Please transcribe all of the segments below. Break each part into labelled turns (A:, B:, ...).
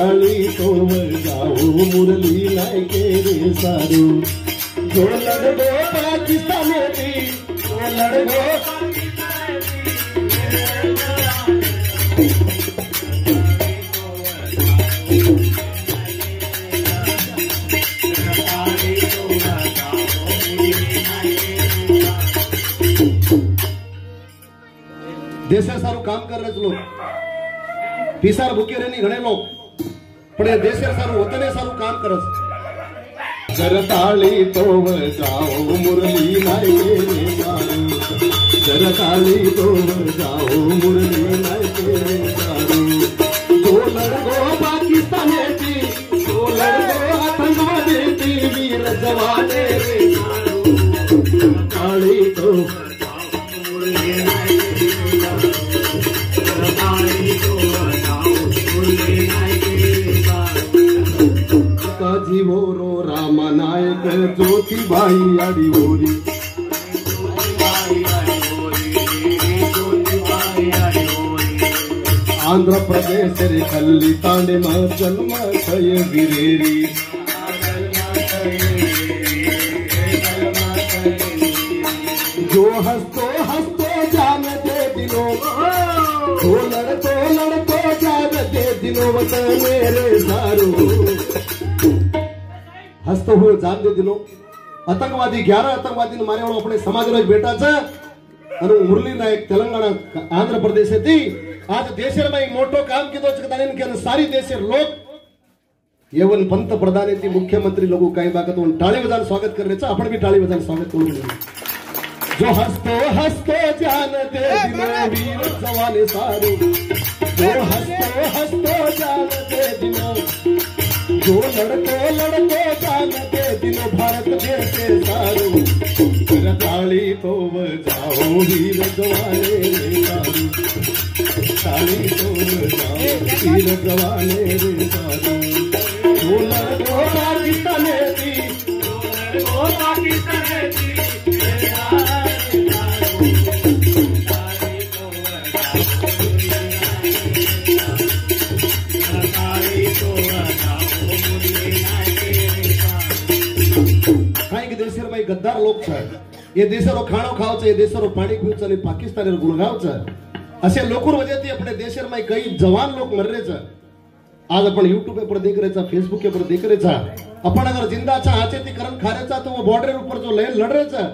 A: ताली तो बजाओ मुरली लायके रे सारू। जो लड़गो पाकिस्तान थी, जो लड़गो देशा सारू काम कर रहे लोग, पीसार भूखे रहनी घणे लोग, पण देशा सारू वतने सारू काम करे। जरताली तो बजाओ मुरली लायके रे सारू। जरताली तो बजाओ मुरली लायके रे सारू। जो लड़गो पाकिस्तान थी, जो लड़गो आतंकवादी थी, वीर जवाने रे सारू। जरताली तो जीवोरो रामा नायक ज्योति भाई आड़ी बोरी। आंध्र प्रदेश रे कल्ली तांडे में जन्म थय गिरेरी। जो हंसतो हंसतो जान दे दिलो, जो लड़तो लड़तो जान दे दिलो वतन मेरे सारू। हसतो हुए जान दे दिलो। आतंकवादी 11 आतंकवादी मारे वालों अपने समाज रो बेटा छे अनु मुरली नायक तेलंगाना आंध्र प्रदेश थी। आज देशर में मोटो काम कीधो छे कदानी के सारी देशर लोग येवन पंतप्रधान थी मुख्यमंत्री लोगों काही बागत टाळी बजान स्वागत कर रहे छे। आपण भी टाळी बजान स्वागत करू। जो हसतो हसतो जान दे दिलो वीर जवाने सारू। जो हसतो हसतो जान दे दिलो, जो लड़को लड़को जान दे दिलो भारत देश के सारू। ताली तो बजाओ वीर जवाने रे सारू। ताली तो बजाओ वीर जवाने रे सारू। जो लड़को पाकिस्तान थी, जो लड़को पाकिस्तान थी, गद्दार लोग छे। ये देशरो खाणो खाव छे, ये देशरो पाणी पीव छे, पाकिस्तानी गुणगाव छे। असे लोकोर वजहती अपने देशर में कई जवान लोग मर रहे छे। आज अपन यूट्यूब पर देख रहे छे, फेसबुक पर देख रहे छे। अपन अगर जिंदा छे आचेती करण खारे छे तो वो बॉर्डर ऊपर जो लड़ रहे छे,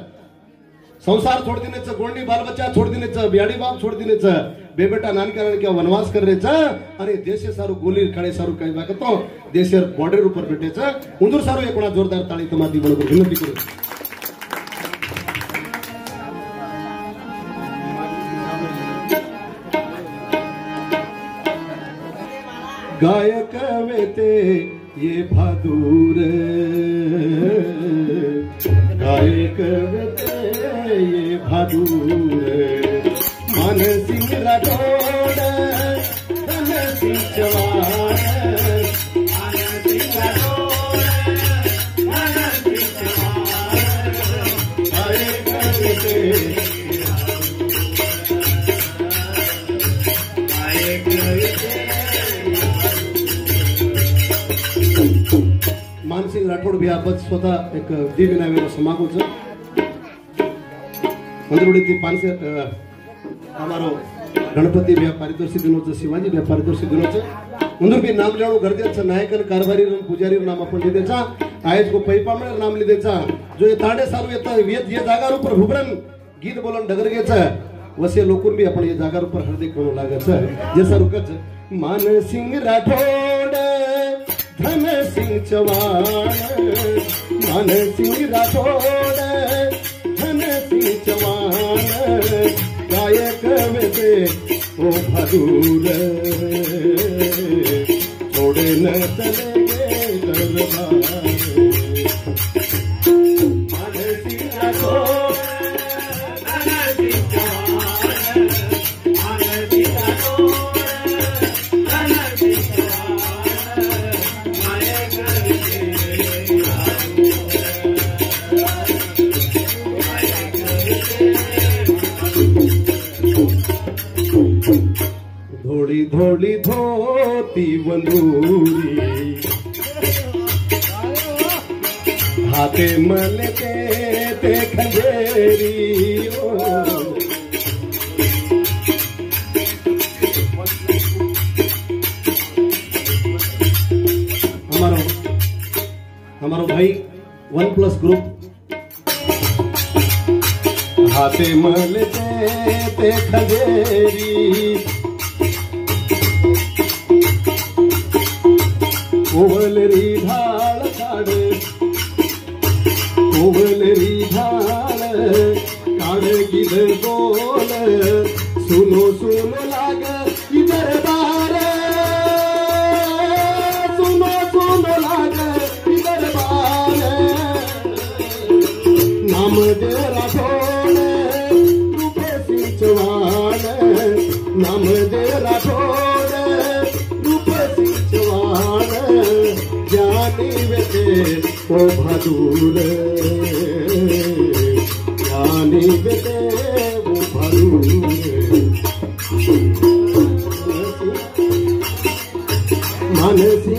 A: संसार छोड़ देने छे, गोंडी बाल बच्चा छोड़ देने छे, ब्याडी बाप छोड़ देने छे, बे बेटा नानकारण के वनवास कर रहे छे। अरे देशे सारू गोली खड़े सारू कई बात तो देशर बॉर्डर ऊपर बैठे छे। उंदूर सारू एक जोरदार ताली तमादी बळको विनंती करू। गायक वेते ये बहादुर, गायक वेते ये बहादुर। मन सिंह राठौड़, धन सिंह चौहान, मन सिंह राठौड़, धन सिंह चौहान। गायक वेते मानसिंह राठौड़ भी आप स्वतः एक दिव्य नावेलो समागो छे। मंदरुड़ी पानसे हमारो गणपति भी पारितोषिक दिनो छे, शिवाजी भी पारितोषिक दिनो छे। उंदर भी नाम लेणो गरजे छे। नायकन कारभारी पुजारी नाम आपण लीधे छे। आयज को पैपामणे नाम लीधे छे। जो ये ताडे सारू ये जागा पर हुबरन गीत बोलन डगरगे छे। वसे लोकोन भी आपण ये जागा पर हृदय कोण लागे छे। जे सारू कछ मानसिंह राठौड़, धन सिंह चौहान, मन सिंह राठौड़, धन सिंह चौहान। गायक वेते ओ बहादुर, छोड़े न चलेंगे दरबार। मन सिंह राठौड़, धन सिंह चौहान, मन सिंह राठौड़, धन सिंह चौहान। धोली धोली धोर मोती वंदूरी हाथे मलते ते खंजेरी हमारो भाई OnePlus ग्रुप हाथे मलते ते खंजेरी कोवलरी ढाल काढ कोवलरी ढाल काढ गिद गोल सुनो सुनो लाग इधर बार सुनो सुनो लाग इधर बार नाम दे राठोड रूप सिंचवान नाम दे राठोड रूप सिंचवान ज्ञानी वेते ओ भादूर ज्ञानी वेते ओ भादूर मानसी